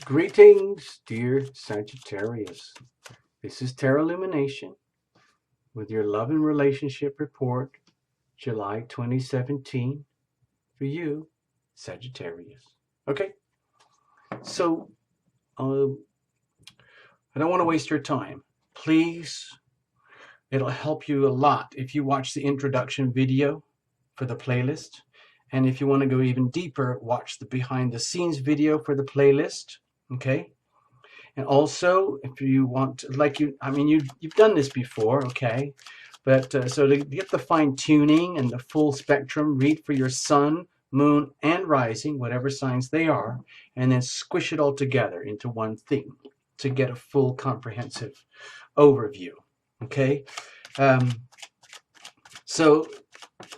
Greetings, dear Sagittarius. This is Tarot Lumination with your love and relationship report, July 2017, for you, Sagittarius. Okay, so I don't want to waste your time. Please, it'll help you a lot if you watch the introduction video for the playlist. And if you want to go even deeper, watch the behind the scenes video for the playlist. Okay. And also, if you want, you've done this before, okay? But so to get the fine tuning and the full spectrum, read for your sun, moon, and rising, whatever signs they are, and then squish it all together into one thing to get a full comprehensive overview, okay? Um, so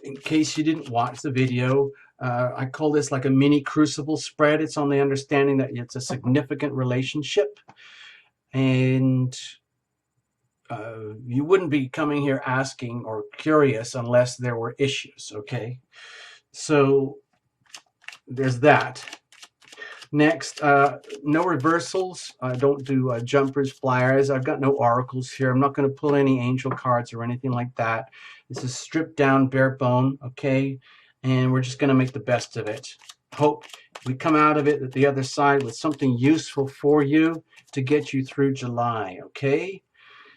in case you didn't watch the video, I call this like a mini crucible spread. It's on the understanding that it's a significant relationship, and you wouldn't be coming here asking or curious unless there were issues, okay? So there's that. Next, no reversals. I don't do jumpers, flyers. I've got no oracles here. I'm not going to pull any angel cards or anything like that. This is stripped down, bare bone, okay? And we're just going to make the best of it. Hope we come out of it at the other side with something useful for you to get you through July, okay?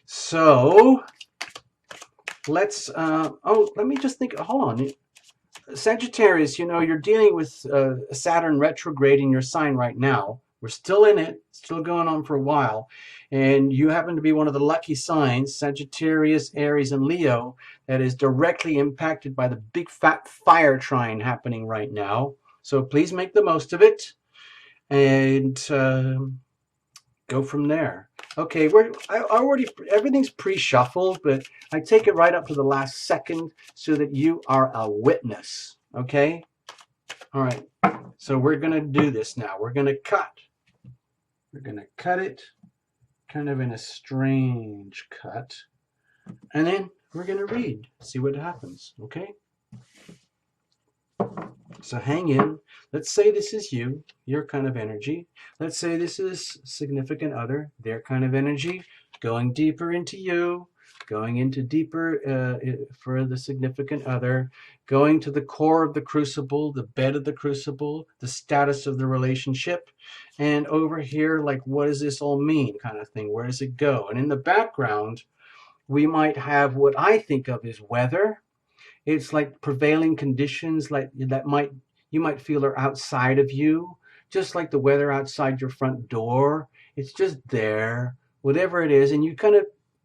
So let's, let me just think, hold on. Sagittarius, you know, you're dealing with Saturn retrograde in your sign right now. We're still in it, still going on for a while. And you happen to be one of the lucky signs, Sagittarius, Aries, and Leo, that is directly impacted by the big fat fire trine happening right now. So please make the most of it and go from there. Okay, everything's pre-shuffled, but I take it right up to the last second so that you are a witness, okay? All right, so we're going to do this now. We're going to cut. We're going to cut it kind of in a strange cut, and then we're going to read, see what happens, okay? So hang in. Let's say this is you, your kind of energy. Let's say this is significant other, their kind of energy, going deeper into you, going into deeper for the significant other, going to the core of the crucible, the bed of the crucible, the status of the relationship, and over here, like, what does this all mean kind of thing? Where does it go? And in the background, we might have what I think of as weather. It's like prevailing conditions like that you might feel are outside of you, just like the weather outside your front door. It's just there, whatever it is, and you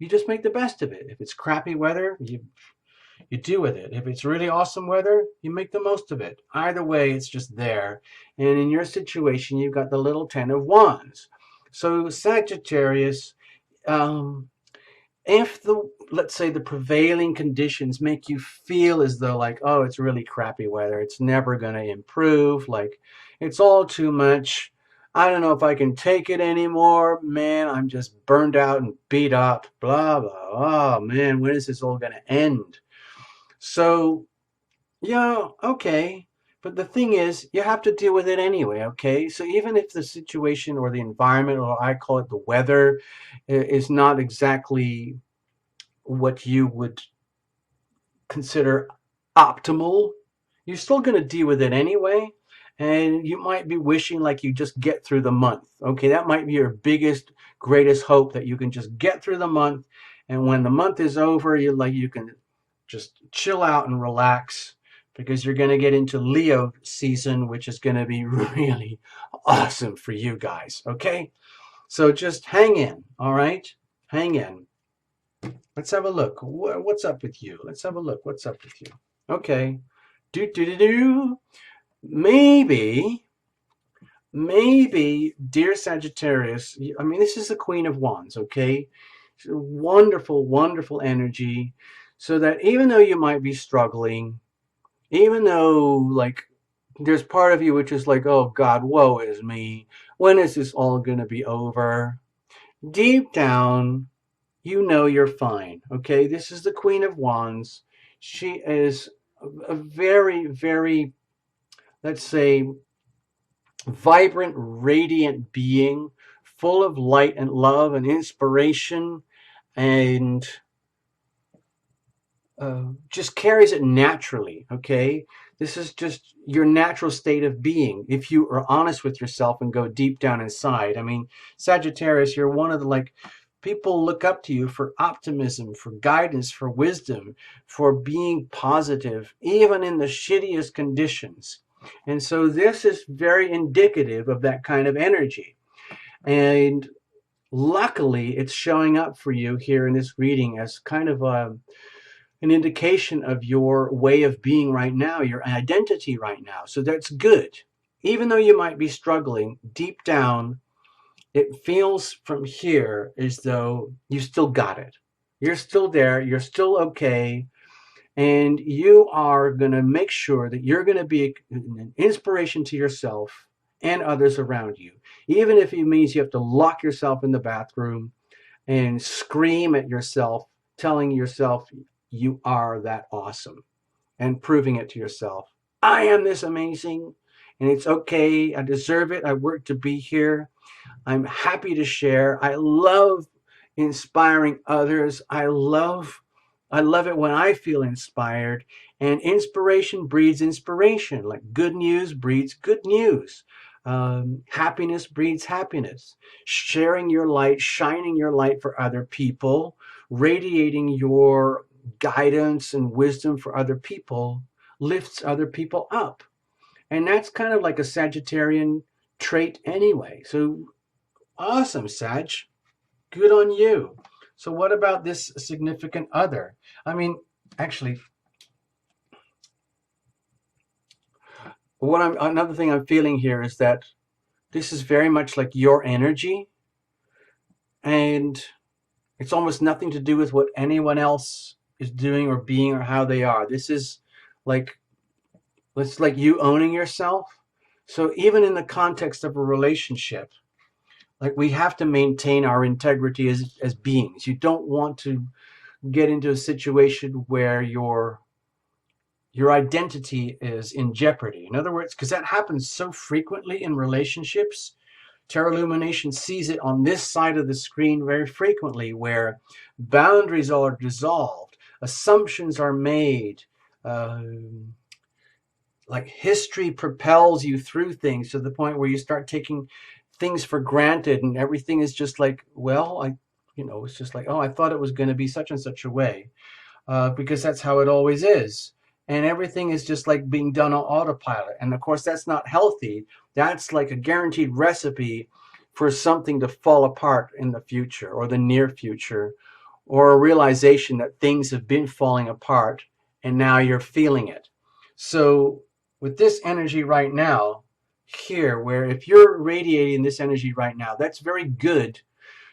just make the best of it. If it's crappy weather, you do with it. If it's really awesome weather, you make the most of it. Either way, it's just there. And in your situation, you've got the little 10 of Wands. So Sagittarius, if let's say the prevailing conditions make you feel as though like, oh, it's really crappy weather, it's never going to improve, like it's all too much, I don't know if I can take it anymore, man, I'm just burned out and beat up, blah blah, oh man, when is this all going to end? So yeah, okay, but the thing is, you have to deal with it anyway, okay? So even if the situation or the environment, or I call it the weather, is not exactly what you would consider optimal, you're still going to deal with it anyway. And you might be wishing like you just get through the month. Okay, that might be your biggest, greatest hope, that you can just get through the month. And when the month is over, you can just chill out and relax, because you're going to get into Leo season, which is going to be really awesome for you guys. Okay, so just hang in. All right, hang in. Let's have a look. What's up with you? Let's have a look. What's up with you? Okay. Maybe, dear Sagittarius, I mean, this is the Queen of Wands, okay? Wonderful, wonderful energy. So that even though you might be struggling, even though, like, there's part of you which is like, oh God, woe is me. When is this all going to be over? Deep down, you know you're fine, okay? This is the Queen of Wands. She is a very, very, let's say, vibrant, radiant being, full of light and love and inspiration, and just carries it naturally. Okay, this is just your natural state of being if you are honest with yourself and go deep down inside. I mean, Sagittarius, you're one of the, like, people look up to you for optimism, for guidance, for wisdom, for being positive even in the shittiest conditions. And so this is very indicative of that kind of energy. And luckily it's showing up for you here in this reading as kind of an indication of your way of being right now, your identity right now. So that's good. Even though you might be struggling deep down, it feels from here as though you still got it. You're still there. You're still okay. And you are going to make sure that you're going to be an inspiration to yourself and others around you. Even if it means you have to lock yourself in the bathroom and scream at yourself, telling yourself you are that awesome and proving it to yourself. I am this amazing and it's okay. I deserve it. I work to be here. I'm happy to share. I love inspiring others. I love it when I feel inspired, and inspiration breeds inspiration. Like good news breeds good news. Happiness breeds happiness. Sharing your light, shining your light for other people, radiating your guidance and wisdom for other people lifts other people up. And that's kind of like a Sagittarian trait anyway. So awesome, Sag. Good on you. So what about this significant other? I mean, actually, another thing I'm feeling here is that this is very much like your energy, and it's almost nothing to do with what anyone else is doing or being or how they are. This is like, it's like you owning yourself. So even in the context of a relationship, like, we have to maintain our integrity as beings. You don't want to get into a situation where your identity is in jeopardy. In other words, because that happens so frequently in relationships. Tarot Lumination sees it on this side of the screen very frequently, where boundaries are dissolved, assumptions are made, uh, like history propels you through things to the point where you start taking things for granted, and everything is just like, well, it's just like, oh, I thought it was going to be such and such a way, because that's how it always is. And everything is just like being done on autopilot. And of course, that's not healthy. That's like a guaranteed recipe for something to fall apart in the future or the near future, or a realization that things have been falling apart and now you're feeling it. So with this energy right now here, where if you're radiating this energy right now, that's very good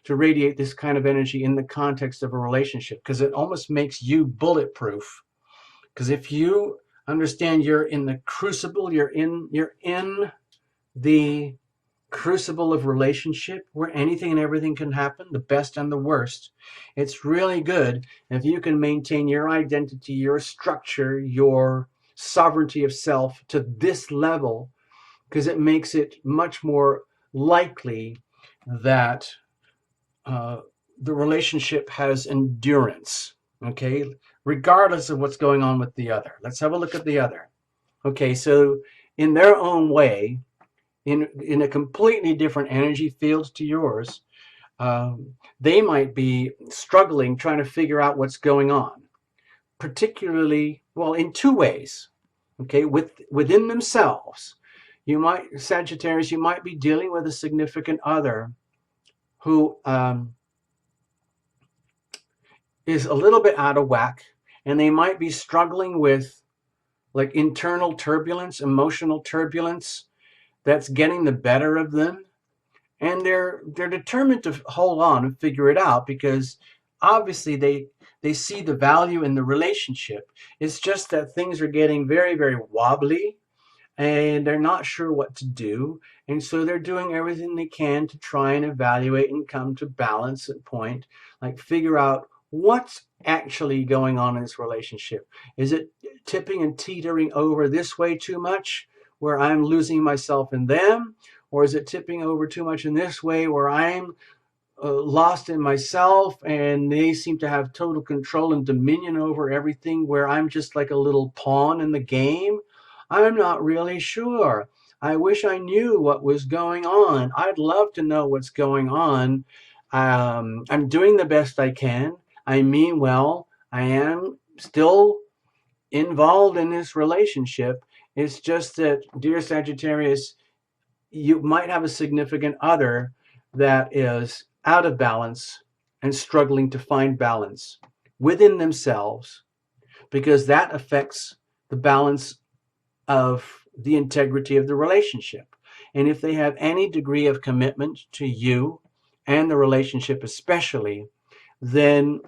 to radiate this kind of energy in the context of a relationship, because it almost makes you bulletproof. Because if you understand you're in the crucible, you're in the crucible of relationship where anything and everything can happen, the best and the worst. It's really good if you can maintain your identity, your structure, your sovereignty of self to this level, because it makes it much more likely that the relationship has endurance, okay, regardless of what's going on with the other. Let's have a look at the other. Okay, so in their own way, in a completely different energy field to yours, they might be struggling trying to figure out what's going on, particularly, well, in two ways. Okay, within themselves, Sagittarius, you might be dealing with a significant other who is a little bit out of whack, and they might be struggling with like internal turbulence, emotional turbulence that's getting the better of them. And they're determined to hold on and figure it out, because obviously they see the value in the relationship. It's just that things are getting very, very wobbly, and they're not sure what to do. And so they're doing everything they can to try and evaluate and come to balance and point, like figure out what's actually going on in this relationship. Is it tipping and teetering over this way too much? where I'm losing myself in them? Or is it tipping over too much in this way where I'm lost in myself and they seem to have total control and dominion over everything where I'm just like a little pawn in the game? I'm not really sure. I wish I knew what was going on. I'd love to know what's going on. I'm doing the best I can. I mean well. I am still involved in this relationship. It's just that, dear Sagittarius, you might have a significant other that is out of balance and struggling to find balance within themselves, because that affects the balance of the integrity of the relationship. And if they have any degree of commitment to you and the relationship especially, then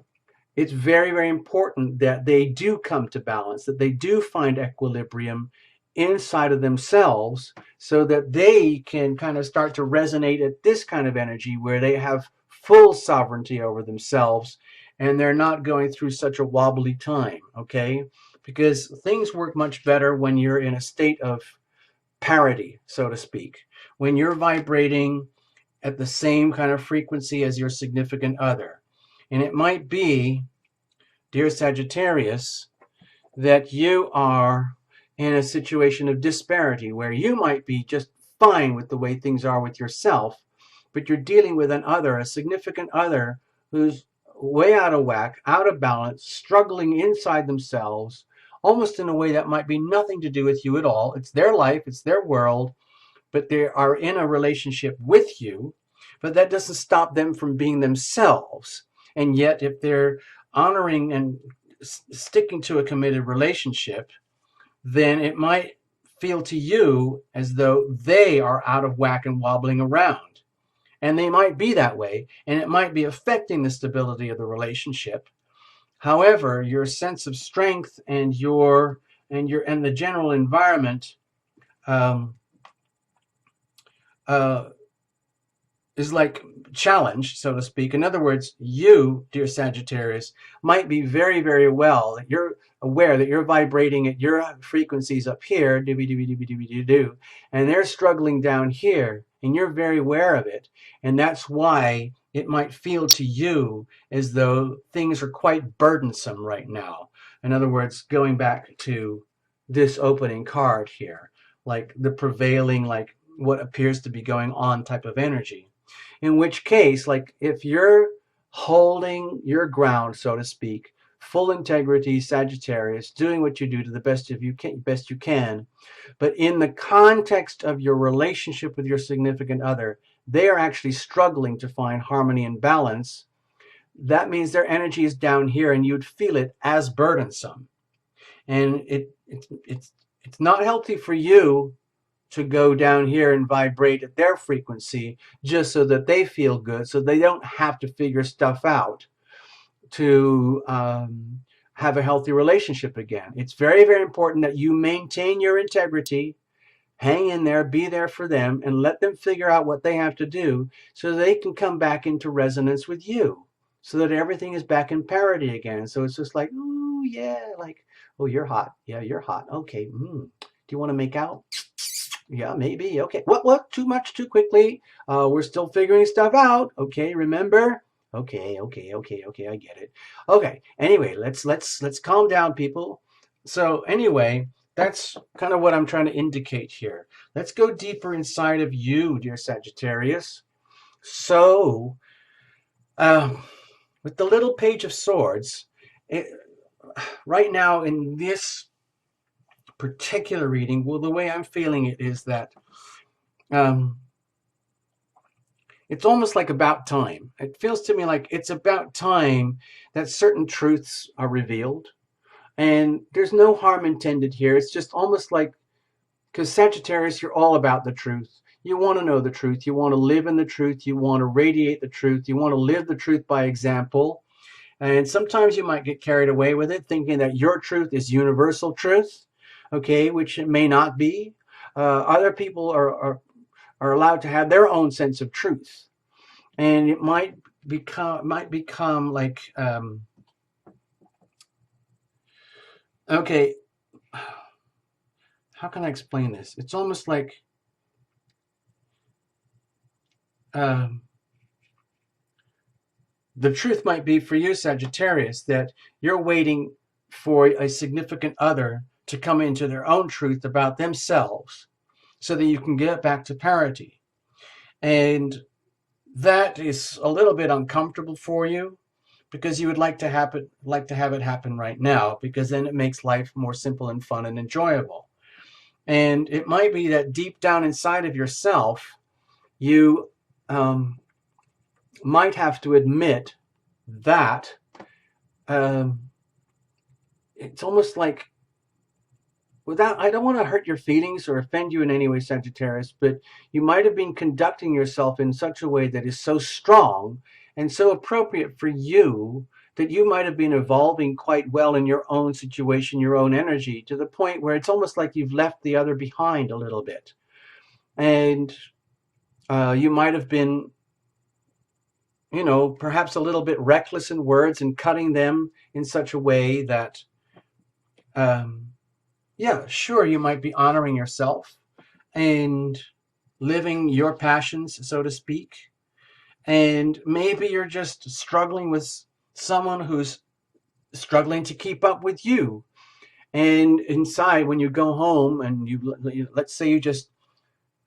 it's very, very important that they do come to balance, that they do find equilibrium inside of themselves so that they can kind of start to resonate at this kind of energy where they have full sovereignty over themselves and they're not going through such a wobbly time, okay? Because things work much better when you're in a state of parity, so to speak, when you're vibrating at the same kind of frequency as your significant other. And it might be, dear Sagittarius, that you are in a situation of disparity where you might be just fine with the way things are with yourself, but you're dealing with an other, a significant other, who's way out of whack, out of balance, struggling inside themselves, almost in a way that might be nothing to do with you at all. It's their life, it's their world, but they are in a relationship with you, but that doesn't stop them from being themselves. And yet, if they're honoring and sticking to a committed relationship, then it might feel to you as though they are out of whack and wobbling around. And they might be that way, and it might be affecting the stability of the relationship. However, your sense of strength and the general environment um, uh, is like challenged, so to speak. In other words, you, dear Sagittarius, might be very, very well. You're aware that you're vibrating at your frequencies up here, do, and they're struggling down here, and you're very aware of it. And that's why it might feel to you as though things are quite burdensome right now. In other words, going back to this opening card here, like the prevailing, like what appears to be going on type of energy. In which case, like if you're holding your ground, so to speak, full integrity, Sagittarius, doing what you do to the best you can, but in the context of your relationship with your significant other, they are actually struggling to find harmony and balance. That means their energy is down here, and you'd feel it as burdensome, and it's not healthy for you to go down here and vibrate at their frequency just so that they feel good, so they don't have to figure stuff out to have a healthy relationship again. It's very, very important that you maintain your integrity, hang in there, be there for them, and let them figure out what they have to do so they can come back into resonance with you, so that everything is back in parity again. So it's just like, oh yeah, like, oh, you're hot. Yeah, you're hot. Okay. Do you want to make out? Yeah, maybe. Okay. What? Too much too quickly. We're still figuring stuff out. Okay, remember? Okay. I get it. Okay. Anyway, let's calm down, people. So anyway, that's kind of what I'm trying to indicate here. Let's go deeper inside of you, dear Sagittarius. So, with the little Page of Swords, right now in this particular reading, well, the way I'm feeling it is that it's almost like about time. It feels to me like it's about time that certain truths are revealed. And there's no harm intended here. It's just almost like, because Sagittarius, you're all about the truth. You want to know the truth. You want to live in the truth. You want to radiate the truth. You want to live the truth by example. And sometimes you might get carried away with it, thinking that your truth is universal truth, okay, which it may not be. Other people are allowed to have their own sense of truth, and it might become like okay, how can I explain this? It's almost like um, the truth might be for you, Sagittarius, that you're waiting for a significant other to come into their own truth about themselves so that you can get back to parity. And that is a little bit uncomfortable for you because you would like to have it happen right now, because then it makes life more simple and fun and enjoyable. And it might be that deep down inside of yourself, you might have to admit that it's almost like, without, I don't want to hurt your feelings or offend you in any way, Sagittarius, but you might have been conducting yourself in such a way that is so strong and so appropriate for you that you might have been evolving quite well in your own situation, your own energy, to the point where it's almost like you've left the other behind a little bit. And you might have been, perhaps a little bit reckless in words and cutting them in such a way that, yeah, sure, you might be honoring yourself and living your passions, so to speak. And maybe you're just struggling with someone who's struggling to keep up with you. And inside, when you go home and let's say you just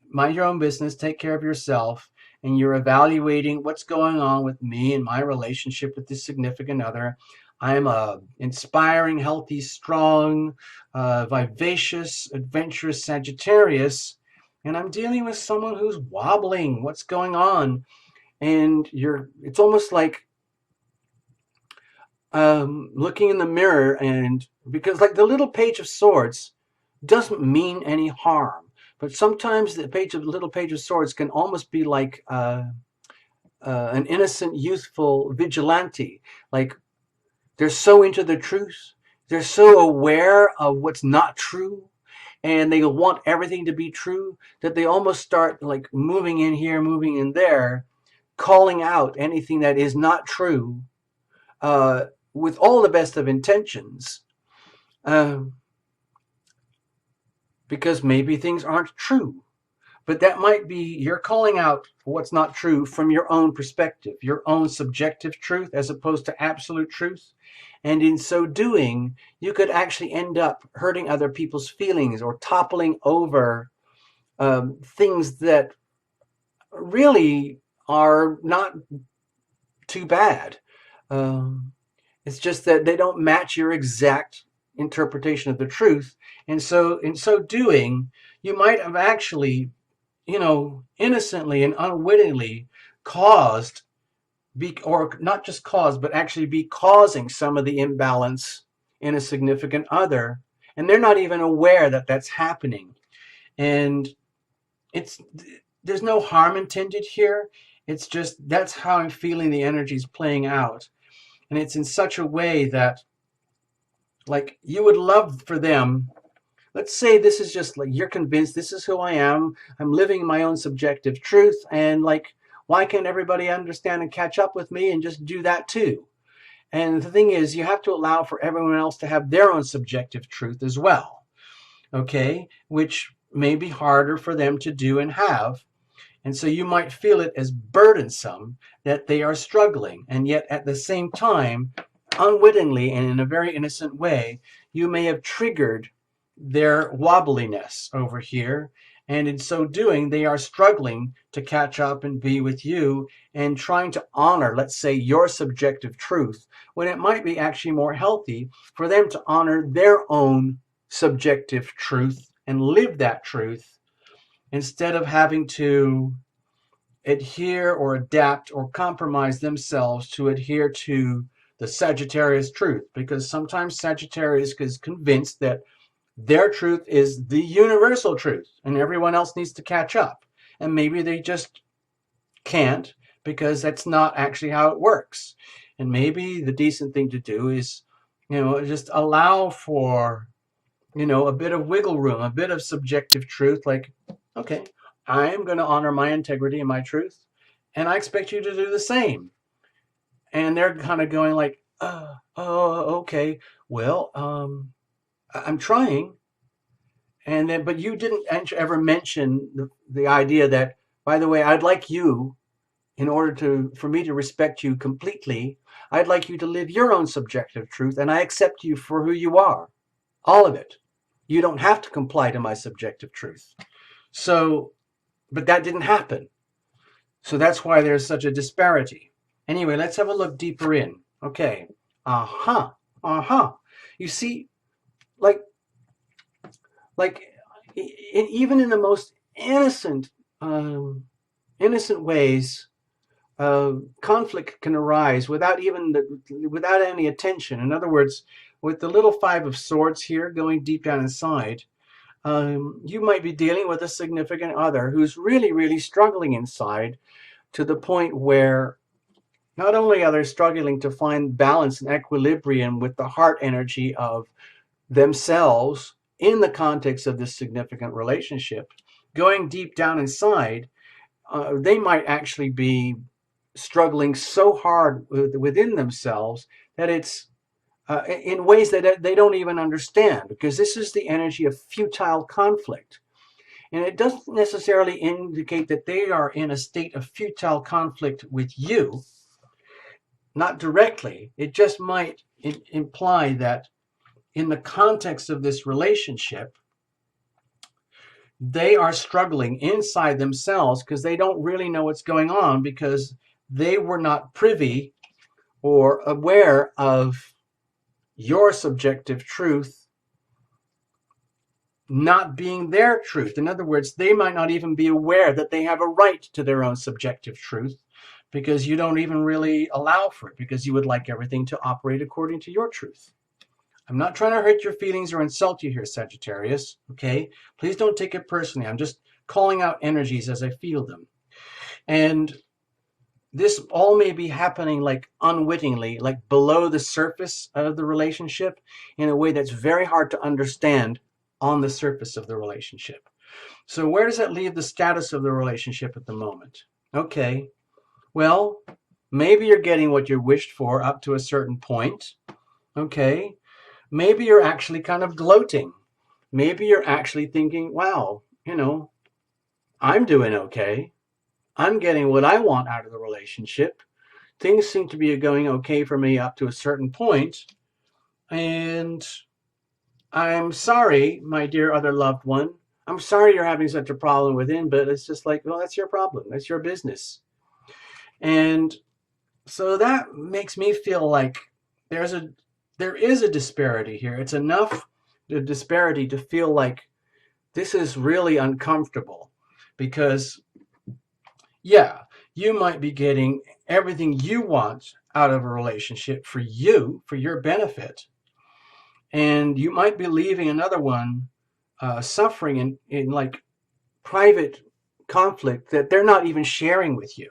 mind your own business, take care of yourself, and you're evaluating what's going on with me and my relationship with this significant other. I'm a inspiring, healthy, strong, vivacious, adventurous Sagittarius, and I'm dealing with someone who's wobbling. What's going on? And it's almost like looking in the mirror, and because like the little page of swords doesn't mean any harm. But sometimes the little page of swords can almost be like an innocent, youthful vigilante. Like they're so into the truth, they're so aware of what's not true, and they want everything to be true that they almost start like moving in here, moving in there, calling out anything that is not true, with all the best of intentions. Because maybe things aren't true. But that might be you're calling out what's not true from your own perspective, your own subjective truth as opposed to absolute truth. And in so doing, you could actually end up hurting other people's feelings or toppling over things that really are not too bad. It's just that they don't match your exact interpretation of the truth. And so in so doing, you might have actually, innocently and unwittingly caused, or not just caused, but actually be causing some of the imbalance in a significant other. And they're not even aware that that's happening. And there's no harm intended here. It's just that's how I'm feeling the energy's playing out. And it's in such a way that, like, you would love for them. Let's say this is just like you're convinced this is who I am. I'm living my own subjective truth. And like, why can't everybody understand and catch up with me and just do that too? And the thing is, you have to allow for everyone else to have their own subjective truth as well. Okay? Which may be harder for them to do and have. And so you might feel it as burdensome that they are struggling. And yet at the same time, unwittingly and in a very innocent way, you may have triggered their wobbliness over here. And in so doing, they are struggling to catch up and be with you and trying to honor, let's say, your subjective truth, when it might be actually more healthy for them to honor their own subjective truth and live that truth instead of having to adhere or adapt or compromise themselves to adhere to the Sagittarius truth. Because sometimes Sagittarius is convinced that their truth is the universal truth and everyone else needs to catch up. And maybe they just can't, because that's not actually how it works. And maybe the decent thing to do is, just allow for, a bit of wiggle room, a bit of subjective truth. Like, okay, I am going to honor my integrity and my truth, and I expect you to do the same. And they're kind of going like, oh, okay, well, I'm trying. And then, but you didn't ever mention the idea that, by the way, I'd like you, in order for me to respect you completely, I'd like you to live your own subjective truth, and I accept you for who you are, all of it. You don't have to comply to my subjective truth. So, but that didn't happen. So that's why there's such a disparity. Anyway, let's have a look deeper in. Okay. Uh-huh. Uh-huh. You see, like like even in the most innocent ways, conflict can arise without without any attention. In other words, with the little Five of Swords here going deep down inside, you might be dealing with a significant other who's really, really struggling inside, to the point where not only are they struggling to find balance and equilibrium with the heart energy of themselves in the context of this significant relationship, going deep down inside, they might actually be struggling so hard within themselves that it's in ways that they don't even understand, because this is the energy of futile conflict. And it doesn't necessarily indicate that they are in a state of futile conflict with you, not directly. It just might imply that in the context of this relationship, they are struggling inside themselves because they don't really know what's going on, because they were not privy or aware of your subjective truth not being their truth. In other words, they might not even be aware that they have a right to their own subjective truth, because you don't even really allow for it, because you would like everything to operate according to your truth. I'm not trying to hurt your feelings or insult you here, Sagittarius, okay? Please don't take it personally. I'm just calling out energies as I feel them. And this all may be happening like unwittingly, like below the surface of the relationship, in a way that's very hard to understand on the surface of the relationship. So where does that leave the status of the relationship at the moment? Okay, well, maybe you're getting what you wished for up to a certain point. Okay, maybe you're actually kind of gloating. Maybe you're actually thinking, wow, I'm doing okay. I'm getting what I want out of the relationship. Things seem to be going okay for me up to a certain point. And I'm sorry, my dear other loved one. I'm sorry you're having such a problem within, but it's just like, well, that's your problem. That's your business. And so that makes me feel like there is a disparity here. It's enough the disparity to feel like this is really uncomfortable, because yeah, you might be getting everything you want out of a relationship for you, for your benefit, and you might be leaving another one suffering in like private conflict that they're not even sharing with you.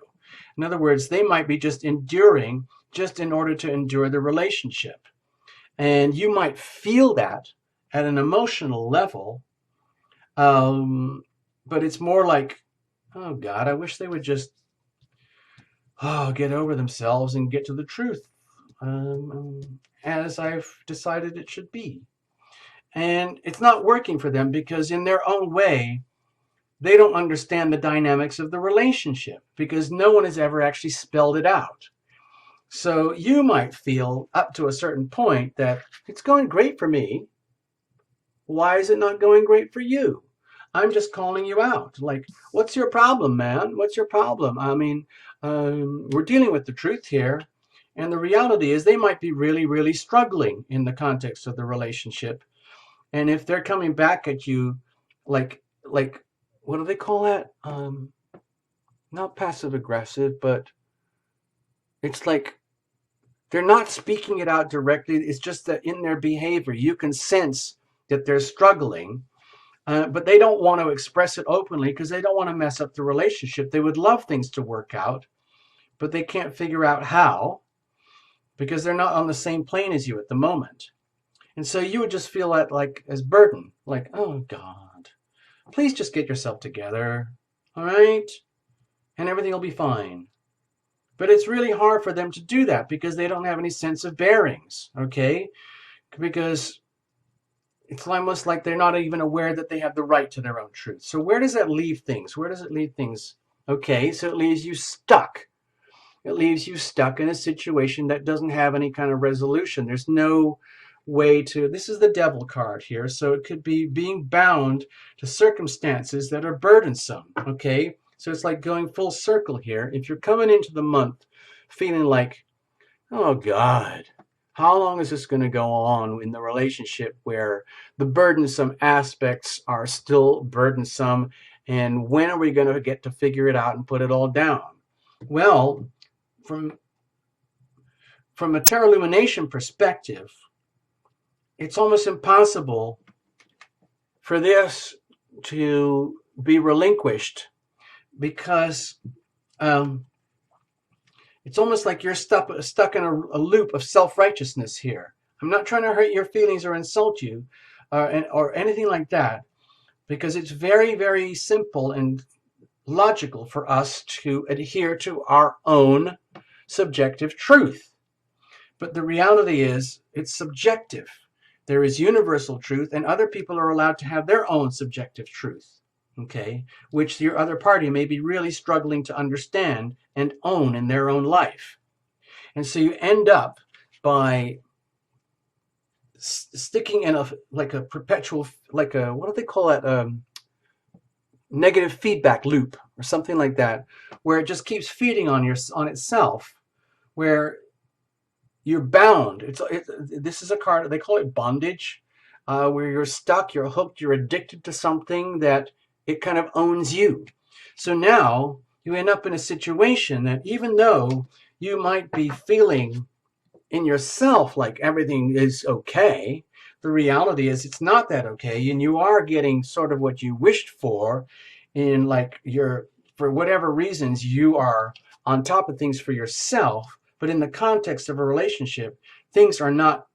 In other words, they might be just enduring just in order to endure the relationship. And you might feel that at an emotional level, but it's more like, oh God, I wish they would just get over themselves and get to the truth, as I've decided it should be. And it's not working for them, because in their own way, they don't understand the dynamics of the relationship, because no one has ever actually spelled it out. So you might feel up to a certain point that it's going great for me. Why is it not going great for you? I'm just calling you out. Like, what's your problem, man? What's your problem? I mean, we're dealing with the truth here. And the reality is they might be really, really struggling in the context of the relationship. And if they're coming back at you like, what do they call that? Not passive aggressive, but it's like they're not speaking it out directly. It's just that in their behavior, you can sense that they're struggling, but they don't want to express it openly because they don't want to mess up the relationship. They would love things to work out, but they can't figure out how, because they're not on the same plane as you at the moment. And so you would just feel that like as burden, like, oh God, please just get yourself together, all right? And everything will be fine. But it's really hard for them to do that because they don't have any sense of bearings, okay? Because it's almost like they're not even aware that they have the right to their own truth. So where does that leave things? Where does it leave things? Okay, so it leaves you stuck. It leaves you stuck in a situation that doesn't have any kind of resolution. There's no way to, this is the devil card here, so it could be being bound to circumstances that are burdensome, okay? So it's like going full circle here. If you're coming into the month feeling like, oh God, how long is this going to go on in the relationship where the burdensome aspects are still burdensome, and when are we going to get to figure it out and put it all down? Well, from a tarot illumination perspective, it's almost impossible for this to be relinquished, because it's almost like you're stuck in a loop of self-righteousness here. I'm not trying to hurt your feelings or insult you or anything like that, because it's very, very simple and logical for us to adhere to our own subjective truth. But the reality is, it's subjective. There is universal truth, and other people are allowed to have their own subjective truth, okay, which your other party may be really struggling to understand and own in their own life. And so you end up by sticking in a perpetual, what do they call it? Negative feedback loop or something like that, where it just keeps feeding on itself, where you're bound. This is a card, they call it bondage, where you're stuck, you're hooked, you're addicted to something that it kind of owns you. So now you end up in a situation that, even though you might be feeling in yourself like everything is okay, the reality is it's not that okay, and you are getting sort of what you wished for, in like for whatever reasons you are on top of things for yourself. But in the context of a relationship, things are not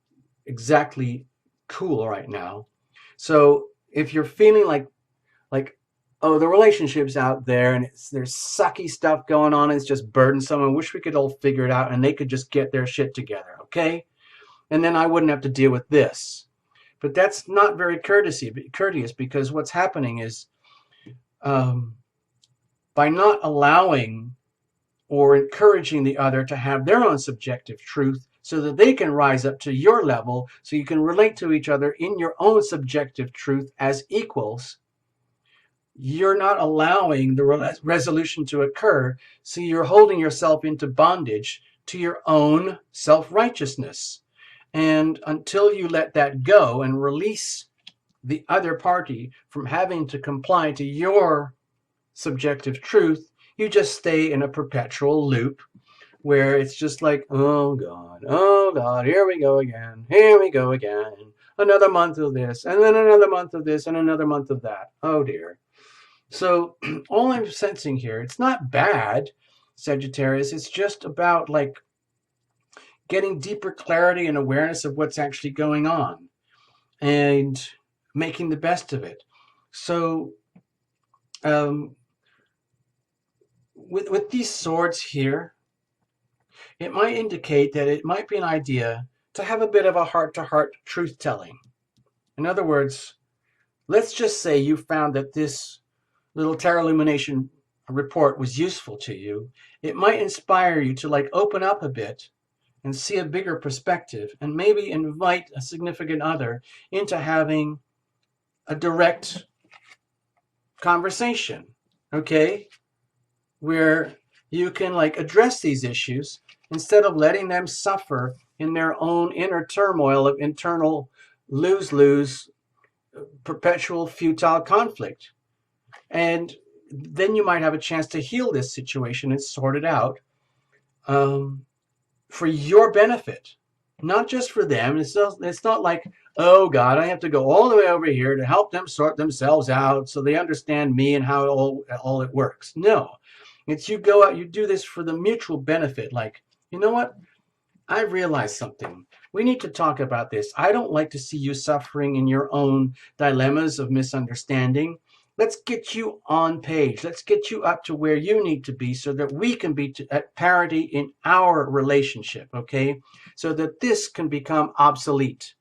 exactly cool right now. So if you're feeling like, oh, the relationship's out there and there's sucky stuff going on, it's just burdensome, I wish we could all figure it out and they could just get their shit together, okay? And then I wouldn't have to deal with this. But that's not very courteous, because what's happening is, by not allowing or encouraging the other to have their own subjective truth so that they can rise up to your level, so you can relate to each other in your own subjective truth as equals, you're not allowing the resolution to occur. So you're holding yourself into bondage to your own self-righteousness. And until you let that go and release the other party from having to comply to your subjective truth, you just stay in a perpetual loop where it's just like, oh God, here we go again, another month of this, and then another month of this, and another month of that. Oh dear. So all I'm sensing here, it's not bad, Sagittarius, it's just about like getting deeper clarity and awareness of what's actually going on and making the best of it. So with these swords here, it might indicate that it might be an idea to have a bit of a heart-to-heart truth-telling. In other words, let's just say you found that this little tarot illumination report was useful to you. It might inspire you to like open up a bit and see a bigger perspective, and maybe invite a significant other into having a direct conversation, okay? Where you can like address these issues instead of letting them suffer in their own inner turmoil of internal lose-lose, perpetual futile conflict. And then you might have a chance to heal this situation and sort it out for your benefit, not just for them. It's not like, oh God, I have to go all the way over here to help them sort themselves out so they understand me and how all it works. No, it's you go out, you do this for the mutual benefit. Like, you know what? I realized something. We need to talk about this. I don't like to see you suffering in your own dilemmas of misunderstanding. Let's get you on page. Let's get you up to where you need to be so that we can be at parity in our relationship, okay? So that this can become obsolete,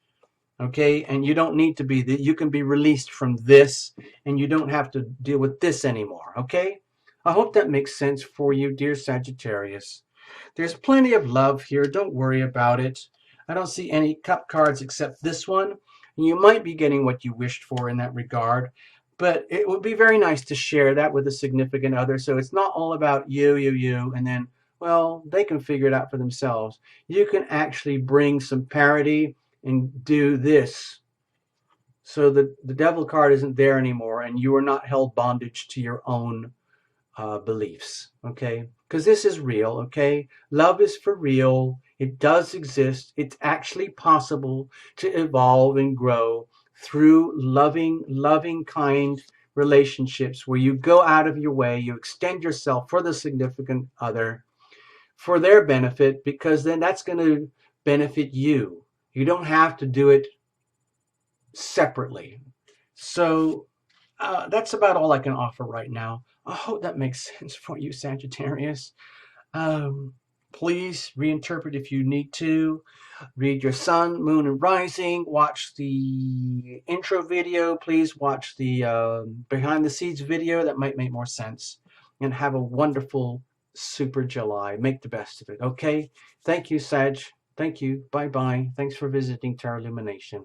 Okay, and you don't need to be, you can be released from this, and you don't have to deal with this anymore. Okay, I hope that makes sense for you, dear Sagittarius. There's plenty of love here, don't worry about it. I don't see any cup cards except this one. You might be getting what you wished for in that regard, but it would be very nice to share that with a significant other, so it's not all about you, and then, well, they can figure it out for themselves. You can actually bring some parity and do this, so that the devil card isn't there anymore and you are not held bondage to your own beliefs. Okay, because this is real. Okay, love is for real, it does exist, it's actually possible to evolve and grow through loving kind relationships where you go out of your way, you extend yourself for the significant other, for their benefit, because then that's going to benefit you. You don't have to do it separately. So that's about all I can offer right now. I hope that makes sense for you, Sagittarius. Um, Please reinterpret if you need to. Read your sun, moon, and rising. Watch the intro video. Please watch the behind the scenes video. That might make more sense. And have a wonderful super July. Make the best of it. Okay? Thank you, Sag. Thank you. Bye-bye. Thanks for visiting Terra Lumination.